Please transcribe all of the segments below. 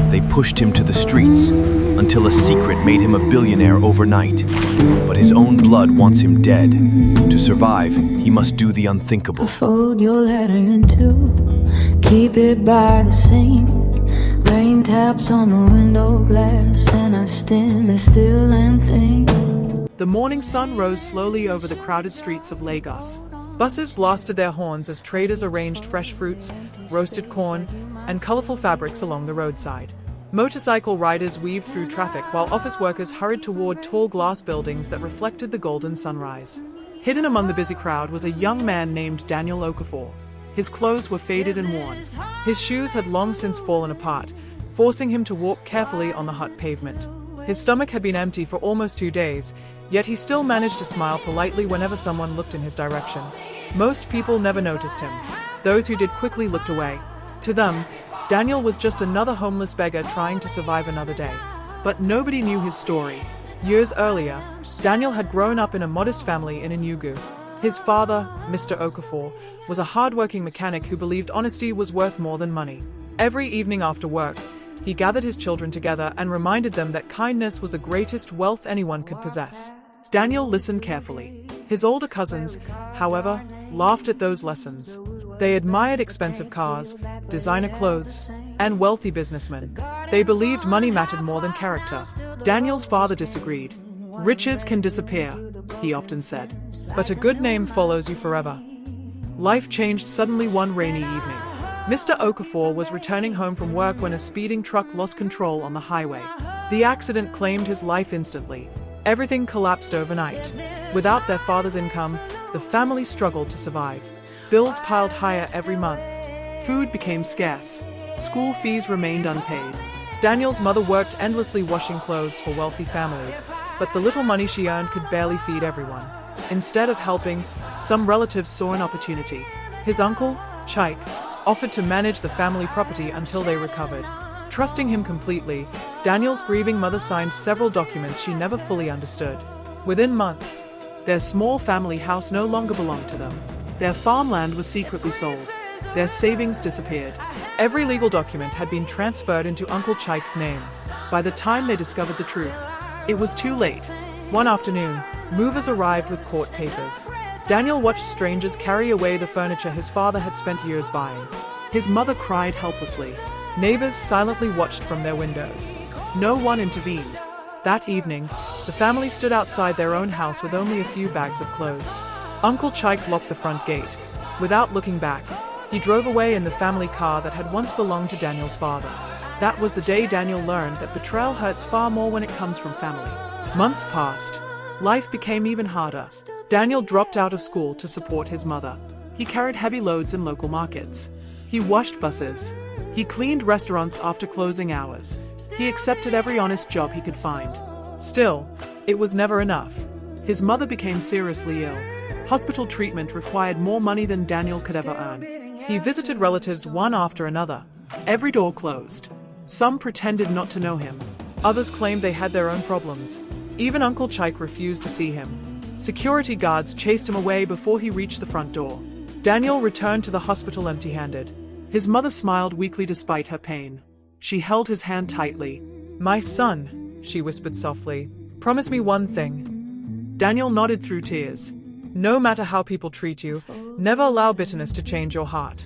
They pushed him to the streets until a secret made him a billionaire overnight. But his own blood wants him dead. To survive, he must do the unthinkable. Fold your letter in two, keep it by the sink. Rain taps on the window glass, and I stand there still and think. The morning sun rose slowly over the crowded streets of Lagos. Buses blasted their horns as traders arranged fresh fruits, roasted corn, and colorful fabrics along the roadside. Motorcycle riders weaved through traffic while office workers hurried toward tall glass buildings that reflected the golden sunrise. Hidden among the busy crowd was a young man named Daniel Okafor. His clothes were faded and worn. His shoes had long since fallen apart, forcing him to walk carefully on the hot pavement. His stomach had been empty for almost 2 days, yet he still managed to smile politely whenever someone looked in his direction. Most people never noticed him. Those who did quickly looked away. To them, Daniel was just another homeless beggar trying to survive another day. But nobody knew his story. Years earlier, Daniel had grown up in a modest family in Enugu. His father, Mr. Okafor, was a hard-working mechanic who believed honesty was worth more than money. Every evening after work, he gathered his children together and reminded them that kindness was the greatest wealth anyone could possess. Daniel listened carefully. His older cousins, however, laughed at those lessons. They admired expensive cars, designer clothes, and wealthy businessmen. They believed money mattered more than character. Daniel's father disagreed. "Riches can disappear," he often said, "but a good name follows you forever." Life changed suddenly one rainy evening. Mr. Okafor was returning home from work when a speeding truck lost control on the highway. The accident claimed his life instantly. Everything collapsed overnight. Without their father's income, the family struggled to survive. Bills piled higher every month. Food became scarce. School fees remained unpaid. Daniel's mother worked endlessly washing clothes for wealthy families, but the little money she earned could barely feed everyone. Instead of helping, some relatives saw an opportunity. His uncle, Chike, offered to manage the family property until they recovered. Trusting him completely, Daniel's grieving mother signed several documents she never fully understood. Within months, their small family house no longer belonged to them. Their farmland was secretly sold. Their savings disappeared. Every legal document had been transferred into Uncle Chike's name. By the time they discovered the truth, it was too late. One afternoon, movers arrived with court papers. Daniel watched strangers carry away the furniture his father had spent years buying. His mother cried helplessly. Neighbors silently watched from their windows. No one intervened. That evening, the family stood outside their own house with only a few bags of clothes. Uncle Chike locked the front gate. Without looking back, he drove away in the family car that had once belonged to Daniel's father. That was the day Daniel learned that betrayal hurts far more when it comes from family. Months passed. Life became even harder. Daniel dropped out of school to support his mother. He carried heavy loads in local markets. He washed buses. He cleaned restaurants after closing hours. He accepted every honest job he could find. Still, it was never enough. His mother became seriously ill. Hospital treatment required more money than Daniel could ever earn. He visited relatives one after another. Every door closed. Some pretended not to know him. Others claimed they had their own problems. Even Uncle Chike refused to see him. Security guards chased him away before he reached the front door. Daniel returned to the hospital empty-handed. His mother smiled weakly despite her pain. She held his hand tightly. "My son," she whispered softly, "promise me one thing." Daniel nodded through tears. "No matter how people treat you, never allow bitterness to change your heart."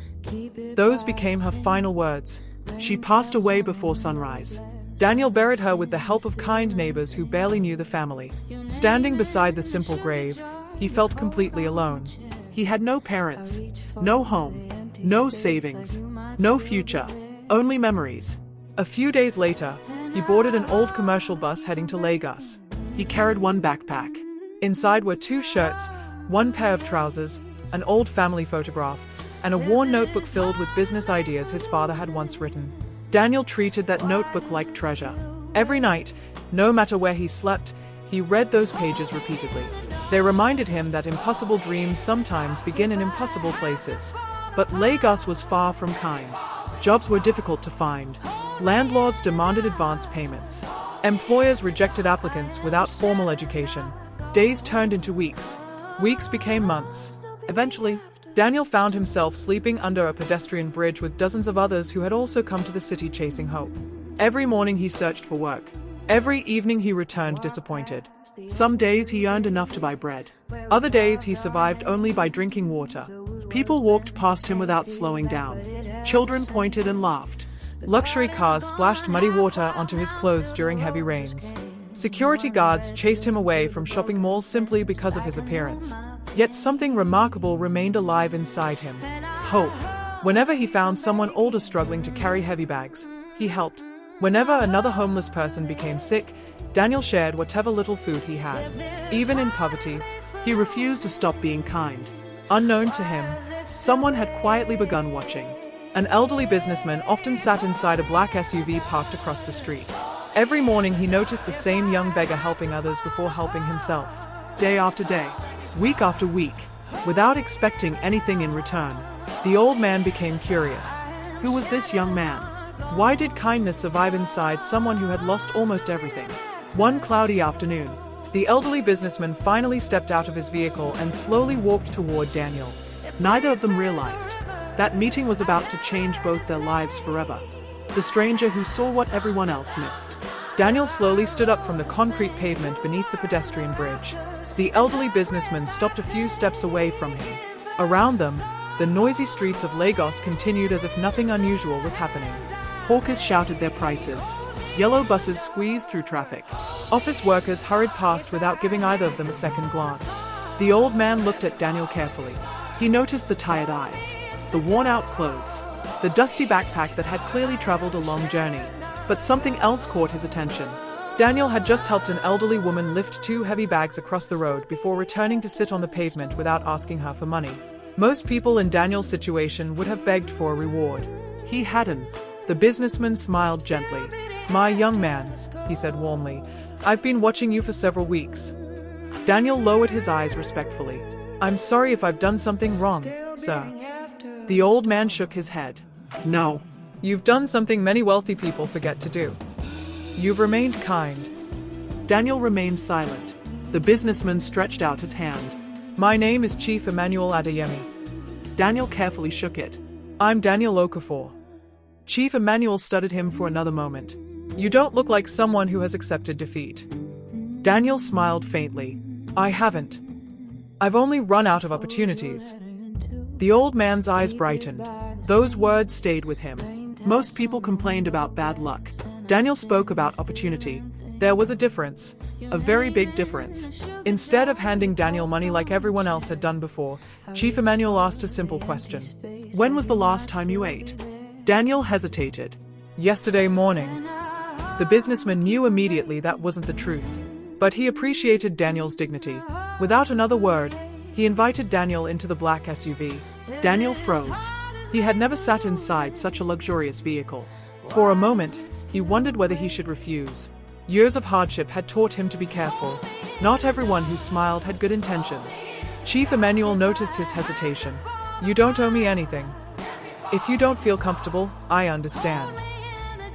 Those became her final words. She passed away before sunrise. Daniel buried her with the help of kind neighbors who barely knew the family. Standing beside the simple grave, he felt completely alone. He had no parents, no home, no savings, no future, only memories. A few days later, he boarded an old commercial bus heading to Lagos. He carried one backpack. Inside were 2 shirts, 1 pair of trousers, an old family photograph, and a worn notebook filled with business ideas his father had once written. Daniel treated that notebook like treasure. Every night, no matter where he slept, he read those pages repeatedly. They reminded him that impossible dreams sometimes begin in impossible places. But Lagos was far from kind. Jobs were difficult to find. Landlords demanded advance payments. Employers rejected applicants without formal education. Days turned into weeks. Weeks became months. Eventually, Daniel found himself sleeping under a pedestrian bridge with dozens of others who had also come to the city chasing hope. Every morning he searched for work. Every evening he returned disappointed. Some days he earned enough to buy bread. Other days he survived only by drinking water. People walked past him without slowing down. Children pointed and laughed. Luxury cars splashed muddy water onto his clothes during heavy rains. Security guards chased him away from shopping malls simply because of his appearance. Yet something remarkable remained alive inside him: hope. Whenever he found someone older struggling to carry heavy bags, he helped. Whenever another homeless person became sick, Daniel shared whatever little food he had. Even in poverty, he refused to stop being kind. Unknown to him, someone had quietly begun watching. An elderly businessman often sat inside a black SUV parked across the street. Every morning he noticed the same young beggar helping others before helping himself. Day after day, week after week, without expecting anything in return, the old man became curious. Who was this young man? Why did kindness survive inside someone who had lost almost everything? One cloudy afternoon, the elderly businessman finally stepped out of his vehicle and slowly walked toward Daniel. Neither of them realized that meeting was about to change both their lives forever. The stranger who saw what everyone else missed. Daniel slowly stood up from the concrete pavement beneath the pedestrian bridge. The elderly businessman stopped a few steps away from him. Around them, the noisy streets of Lagos continued as if nothing unusual was happening. Hawkers shouted their prices. Yellow buses squeezed through traffic. Office workers hurried past without giving either of them a second glance. The old man looked at Daniel carefully. He noticed the tired eyes, the worn-out clothes, the dusty backpack that had clearly traveled a long journey. But something else caught his attention. Daniel had just helped an elderly woman lift 2 heavy bags across the road before returning to sit on the pavement without asking her for money. Most people in Daniel's situation would have begged for a reward. He hadn't. The businessman smiled gently. "My young man," he said warmly, "I've been watching you for several weeks." Daniel lowered his eyes respectfully. "I'm sorry if I've done something wrong, sir." The old man shook his head. "No. You've done something many wealthy people forget to do. You've remained kind." Daniel remained silent. The businessman stretched out his hand. "My name is Chief Emmanuel Adeyemi." Daniel carefully shook it. "I'm Daniel Okafor." Chief Emmanuel studied him for another moment. "You don't look like someone who has accepted defeat." Daniel smiled faintly. "I haven't. I've only run out of opportunities." The old man's eyes brightened. Those words stayed with him. Most people complained about bad luck. Daniel spoke about opportunity. There was a difference. A very big difference. Instead of handing Daniel money like everyone else had done before, Chief Emmanuel asked a simple question. "When was the last time you ate?" Daniel hesitated. "Yesterday morning." The businessman knew immediately that wasn't the truth. But he appreciated Daniel's dignity. Without another word, he invited Daniel into the black SUV. Daniel froze. He had never sat inside such a luxurious vehicle. For a moment, he wondered whether he should refuse. Years of hardship had taught him to be careful. Not everyone who smiled had good intentions. Chief Emmanuel noticed his hesitation. "You don't owe me anything. If you don't feel comfortable, I understand."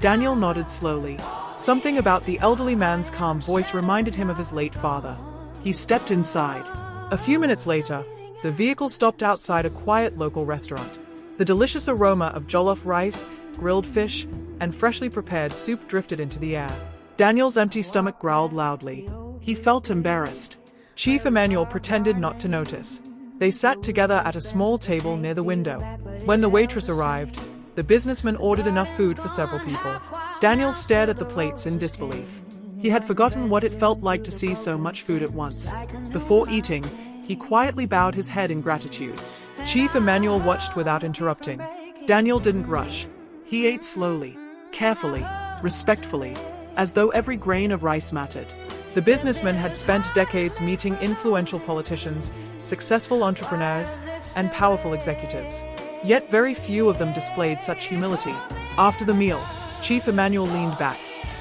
Daniel nodded slowly. Something about the elderly man's calm voice reminded him of his late father. He stepped inside. A few minutes later, the vehicle stopped outside a quiet local restaurant. The delicious aroma of jollof rice, grilled fish, and freshly prepared soup drifted into the air. Daniel's empty stomach growled loudly. He felt embarrassed. Chief Emmanuel pretended not to notice. They sat together at a small table near the window. When the waitress arrived, the businessman ordered enough food for several people. Daniel stared at the plates in disbelief. He had forgotten what it felt like to see so much food at once. Before eating, he quietly bowed his head in gratitude. Chief Emmanuel watched without interrupting. Daniel didn't rush. He ate slowly, carefully, respectfully, as though every grain of rice mattered. The businessman had spent decades meeting influential politicians, successful entrepreneurs, and powerful executives. Yet very few of them displayed such humility. After the meal, Chief Emmanuel leaned back.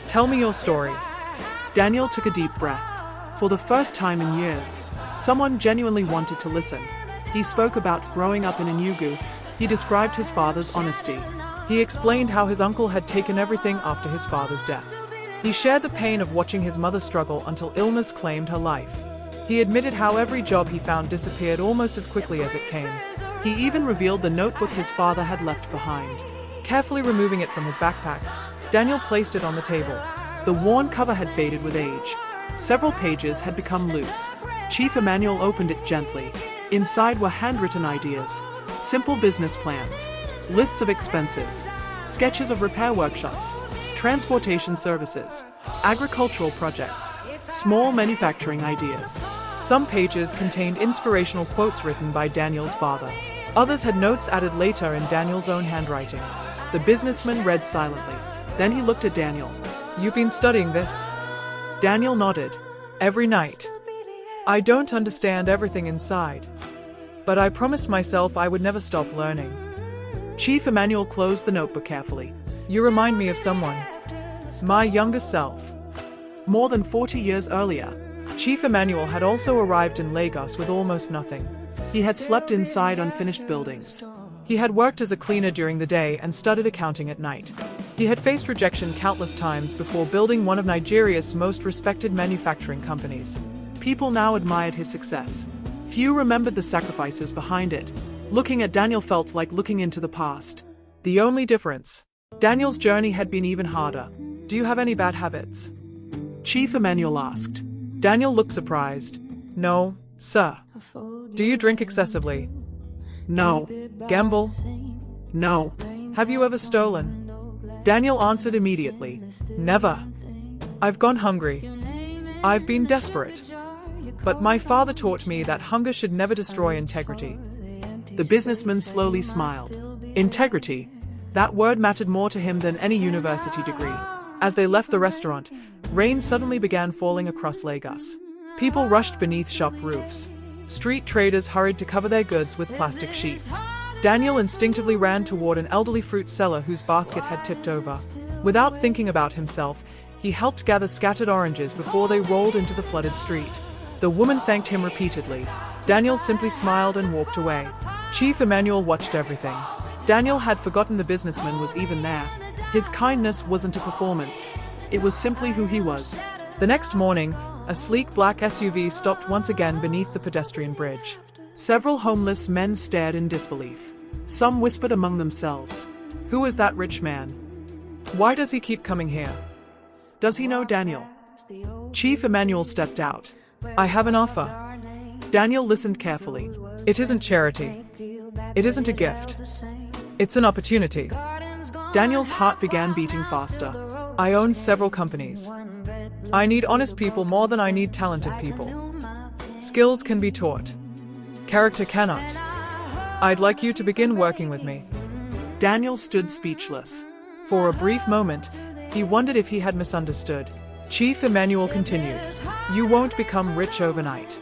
"Tell me your story." Daniel took a deep breath. For the first time in years, someone genuinely wanted to listen. He spoke about growing up in Enugu. He described his father's honesty. He explained how his uncle had taken everything after his father's death. He shared the pain of watching his mother struggle until illness claimed her life. He admitted how every job he found disappeared almost as quickly as it came. He even revealed the notebook his father had left behind. Carefully removing it from his backpack, Daniel placed it on the table. The worn cover had faded with age. Several pages had become loose. Chief Emmanuel opened it gently. Inside were handwritten ideas, simple business plans, lists of expenses, sketches of repair workshops, transportation services, agricultural projects, small manufacturing ideas. Some pages contained inspirational quotes written by Daniel's father. Others had notes added later in Daniel's own handwriting. The businessman read silently. Then he looked at Daniel. "You've been studying this?" Daniel nodded. "Every night. I don't understand everything inside, but I promised myself I would never stop learning." Chief Emmanuel closed the notebook carefully. "You remind me of someone. My younger self." More than 40 years earlier, Chief Emmanuel had also arrived in Lagos with almost nothing. He had slept inside unfinished buildings. He had worked as a cleaner during the day and studied accounting at night. He had faced rejection countless times before building one of Nigeria's most respected manufacturing companies. People now admired his success. Few remembered the sacrifices behind it. Looking at Daniel felt like looking into the past. The only difference: Daniel's journey had been even harder. "Do you have any bad habits?" Chief Emmanuel asked. Daniel looked surprised. "No, sir." "Do you drink excessively?" "No." "Gamble?" "No." "Have you ever stolen?" Daniel answered immediately. "Never." "I've gone hungry. I've been desperate. But my father taught me that hunger should never destroy integrity." The businessman slowly smiled. Integrity. That word mattered more to him than any university degree. As they left the restaurant, rain suddenly began falling across Lagos. People rushed beneath shop roofs. Street traders hurried to cover their goods with plastic sheets. Daniel instinctively ran toward an elderly fruit seller whose basket had tipped over. Without thinking about himself, he helped gather scattered oranges before they rolled into the flooded street. The woman thanked him repeatedly. Daniel simply smiled and walked away. Chief Emmanuel watched everything. Daniel had forgotten the businessman was even there. His kindness wasn't a performance. It was simply who he was. The next morning, a sleek black SUV stopped once again beneath the pedestrian bridge. Several homeless men stared in disbelief. Some whispered among themselves, "Who is that rich man? Why does he keep coming here? Does he know Daniel?" Chief Emmanuel stepped out. "I have an offer." Daniel listened carefully. "It isn't charity. It isn't a gift. It's an opportunity." Daniel's heart began beating faster. "I own several companies. I need honest people more than I need talented people. Skills can be taught. Character cannot. I'd like you to begin working with me." Daniel stood speechless. For a brief moment, he wondered if he had misunderstood. Chief Emmanuel continued, "You won't become rich overnight.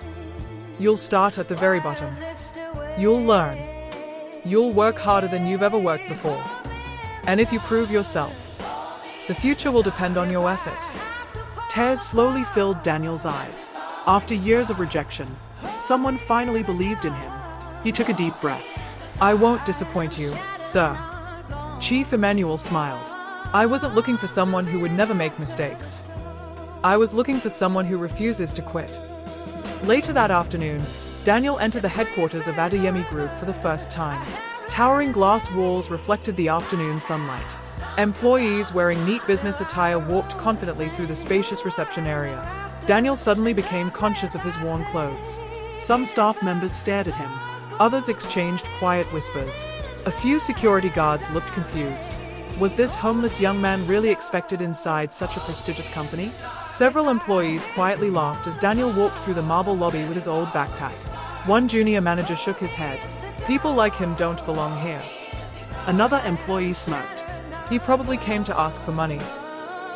You'll start at the very bottom. You'll learn. You'll work harder than you've ever worked before. And if you prove yourself, the future will depend on your effort." Tears slowly filled Daniel's eyes. After years of rejection, someone finally believed in him. He took a deep breath. "I won't disappoint you, sir." Chief Emmanuel smiled. "I wasn't looking for someone who would never make mistakes. I was looking for someone who refuses to quit." Later that afternoon, Daniel entered the headquarters of Adeyemi Group for the first time. Towering glass walls reflected the afternoon sunlight. Employees wearing neat business attire walked confidently through the spacious reception area. Daniel suddenly became conscious of his worn clothes. Some staff members stared at him. Others exchanged quiet whispers. A few security guards looked confused. Was this homeless young man really expected inside such a prestigious company? Several employees quietly laughed as Daniel walked through the marble lobby with his old backpack. One junior manager shook his head. "People like him don't belong here." Another employee smirked. "He probably came to ask for money."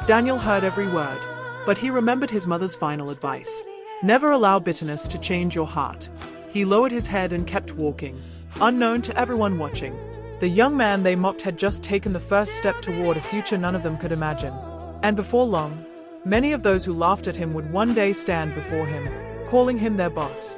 Daniel heard every word, but he remembered his mother's final advice. Never allow bitterness to change your heart. He lowered his head and kept walking, unknown to everyone watching. The young man they mocked had just taken the first step toward a future none of them could imagine. And before long, many of those who laughed at him would one day stand before him, calling him their boss.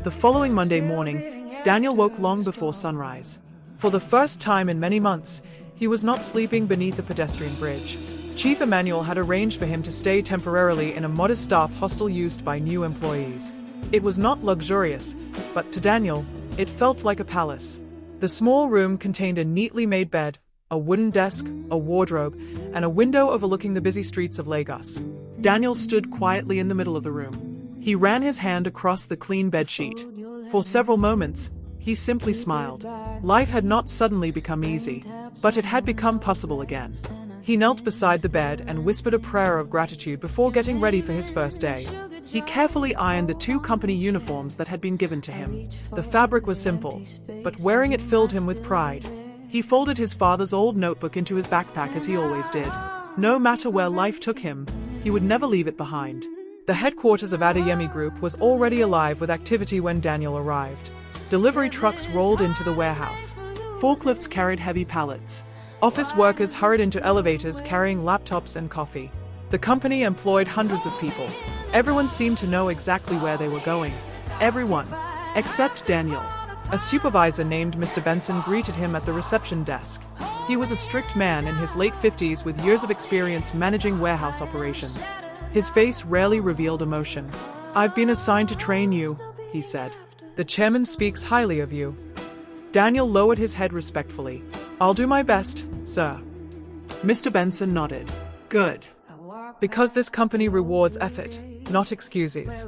The following Monday morning, Daniel woke long before sunrise. For the first time in many months, he was not sleeping beneath a pedestrian bridge. Chief Emmanuel had arranged for him to stay temporarily in a modest staff hostel used by new employees. It was not luxurious, but to Daniel, it felt like a palace. The small room contained a neatly made bed, a wooden desk, a wardrobe, and a window overlooking the busy streets of Lagos. Daniel stood quietly in the middle of the room. He ran his hand across the clean bedsheet. For several moments, he simply smiled. Life had not suddenly become easy, but it had become possible again. He knelt beside the bed and whispered a prayer of gratitude before getting ready for his first day. He carefully ironed the 2 company uniforms that had been given to him. The fabric was simple, but wearing it filled him with pride. He folded his father's old notebook into his backpack as he always did. No matter where life took him, he would never leave it behind. The headquarters of Adeyemi Group was already alive with activity when Daniel arrived. Delivery trucks rolled into the warehouse. Forklifts carried heavy pallets. Office workers hurried into elevators carrying laptops and coffee. The company employed hundreds of people. Everyone seemed to know exactly where they were going. Everyone, except Daniel. A supervisor named Mr. Benson greeted him at the reception desk. He was a strict man in his late 50s with years of experience managing warehouse operations. His face rarely revealed emotion. "I've been assigned to train you," he said. "The chairman speaks highly of you." Daniel lowered his head respectfully. "I'll do my best, sir." Mr. Benson nodded. "Good. Because this company rewards effort, not excuses."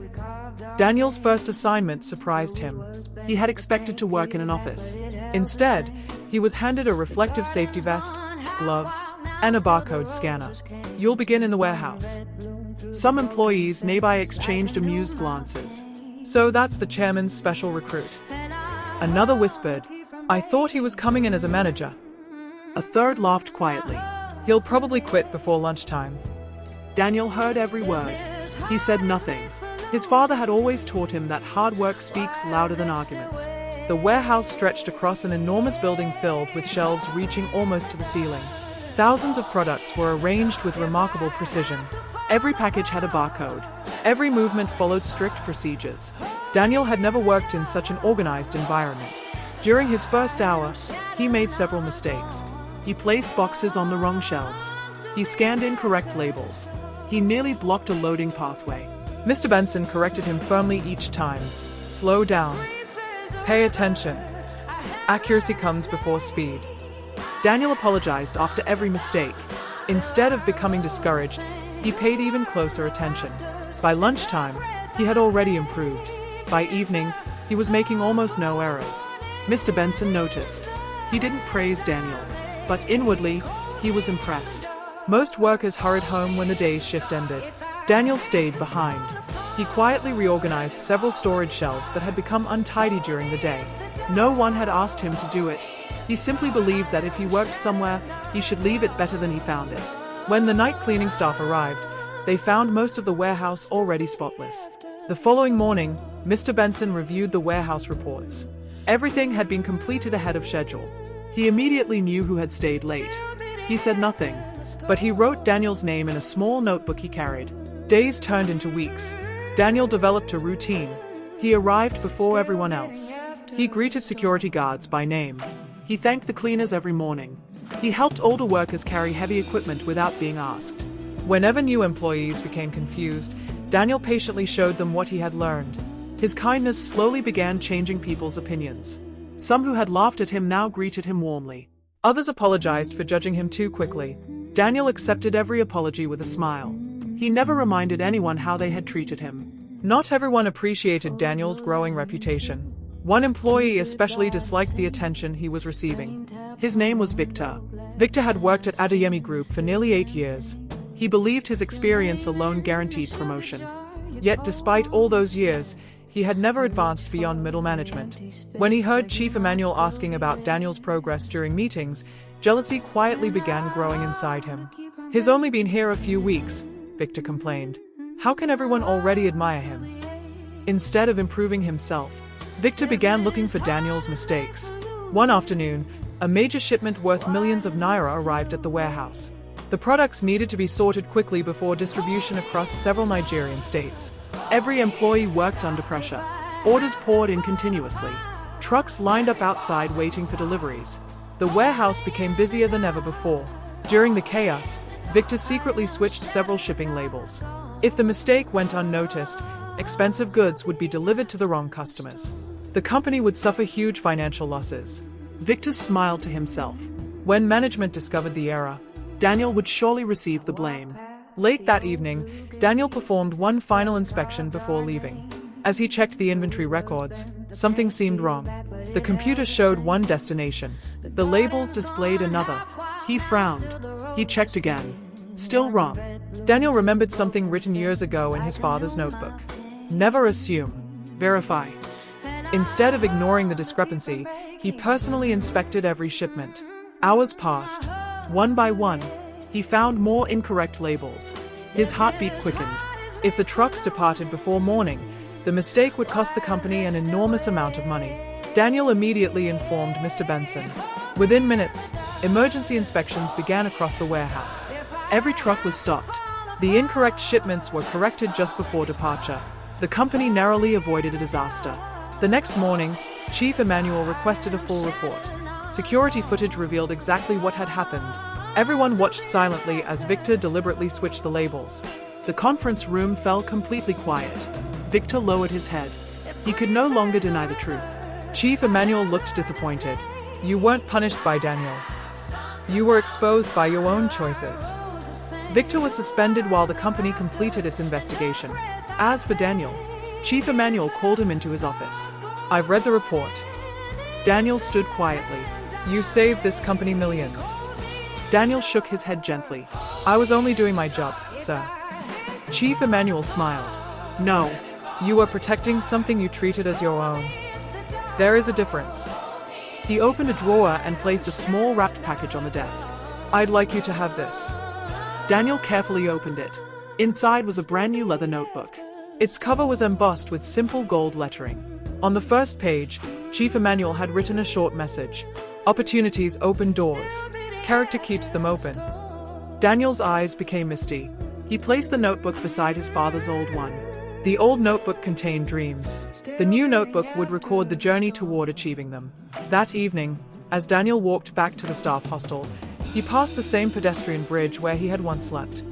Daniel's first assignment surprised him. He had expected to work in an office. Instead, he was handed a reflective safety vest, gloves, and a barcode scanner. "You'll begin in the warehouse." Some employees nearby exchanged amused glances. "So that's the chairman's special recruit." Another whispered, "I thought he was coming in as a manager." A third laughed quietly. "He'll probably quit before lunchtime." Daniel heard every word. He said nothing. His father had always taught him that hard work speaks louder than arguments. The warehouse stretched across an enormous building filled with shelves reaching almost to the ceiling. Thousands of products were arranged with remarkable precision. Every package had a barcode. Every movement followed strict procedures. Daniel had never worked in such an organized environment. During his first hour, he made several mistakes. He placed boxes on the wrong shelves. He scanned incorrect labels. He nearly blocked a loading pathway. Mr. Benson corrected him firmly each time. "Slow down. Pay attention. Accuracy comes before speed." Daniel apologized after every mistake. Instead of becoming discouraged, he paid even closer attention. By lunchtime, he had already improved. By evening, he was making almost no errors. Mr. Benson noticed. He didn't praise Daniel, but inwardly, he was impressed. Most workers hurried home when the day's shift ended. Daniel stayed behind. He quietly reorganized several storage shelves that had become untidy during the day. No one had asked him to do it. He simply believed that if he worked somewhere, he should leave it better than he found it. When the night cleaning staff arrived, they found most of the warehouse already spotless. The following morning, Mr. Benson reviewed the warehouse reports. Everything had been completed ahead of schedule. He immediately knew who had stayed late. He said nothing, but he wrote Daniel's name in a small notebook he carried. Days turned into weeks. Daniel developed a routine. He arrived before everyone else. He greeted security guards by name. He thanked the cleaners every morning. He helped older workers carry heavy equipment without being asked. Whenever new employees became confused, Daniel patiently showed them what he had learned. His kindness slowly began changing people's opinions. Some who had laughed at him now greeted him warmly. Others apologized for judging him too quickly. Daniel accepted every apology with a smile. He never reminded anyone how they had treated him. Not everyone appreciated Daniel's growing reputation. One employee especially disliked the attention he was receiving. His name was Victor. Victor had worked at Adeyemi Group for nearly 8 years. He believed his experience alone guaranteed promotion. Yet despite all those years, he had never advanced beyond middle management. When he heard Chief Emmanuel asking about Daniel's progress during meetings, jealousy quietly began growing inside him. "He's only been here a few weeks," Victor complained. "How can everyone already admire him?" Instead of improving himself, Victor began looking for Daniel's mistakes. One afternoon, a major shipment worth millions of naira arrived at the warehouse. The products needed to be sorted quickly before distribution across several Nigerian states. Every employee worked under pressure. Orders poured in continuously. Trucks lined up outside waiting for deliveries. The warehouse became busier than ever before. During the chaos, Victor secretly switched several shipping labels. If the mistake went unnoticed, expensive goods would be delivered to the wrong customers. The company would suffer huge financial losses. Victor smiled to himself. When management discovered the error, Daniel would surely receive the blame. Late that evening, Daniel performed one final inspection before leaving. As he checked the inventory records, something seemed wrong. The computer showed one destination. The labels displayed another. He frowned. He checked again. Still wrong. Daniel remembered something written years ago in his father's notebook. Never assume. Verify. Instead of ignoring the discrepancy, he personally inspected every shipment. Hours passed. One by one, he found more incorrect labels. His heartbeat quickened. If the trucks departed before morning, the mistake would cost the company an enormous amount of money. Daniel immediately informed Mr. Benson. Within minutes, emergency inspections began across the warehouse. Every truck was stopped. The incorrect shipments were corrected just before departure. The company narrowly avoided a disaster. The next morning, Chief Emmanuel requested a full report. Security footage revealed exactly what had happened. Everyone watched silently as Victor deliberately switched the labels. The conference room fell completely quiet. Victor lowered his head. He could no longer deny the truth. Chief Emmanuel looked disappointed. You weren't punished by Daniel. You were exposed by your own choices. Victor was suspended while the company completed its investigation. As for Daniel, Chief Emmanuel called him into his office. I've read the report. Daniel stood quietly. You saved this company millions. Daniel shook his head gently. I was only doing my job, sir. Chief Emmanuel smiled. No, you were protecting something you treated as your own. There is a difference. He opened a drawer and placed a small wrapped package on the desk. I'd like you to have this. Daniel carefully opened it. Inside was a brand new leather notebook. Its cover was embossed with simple gold lettering. On the first page, Chief Emmanuel had written a short message. Opportunities open doors. Character keeps them open. Daniel's eyes became misty. He placed the notebook beside his father's old one. The old notebook contained dreams. The new notebook would record the journey toward achieving them. That evening, as Daniel walked back to the staff hostel, he passed the same pedestrian bridge where he had once slept.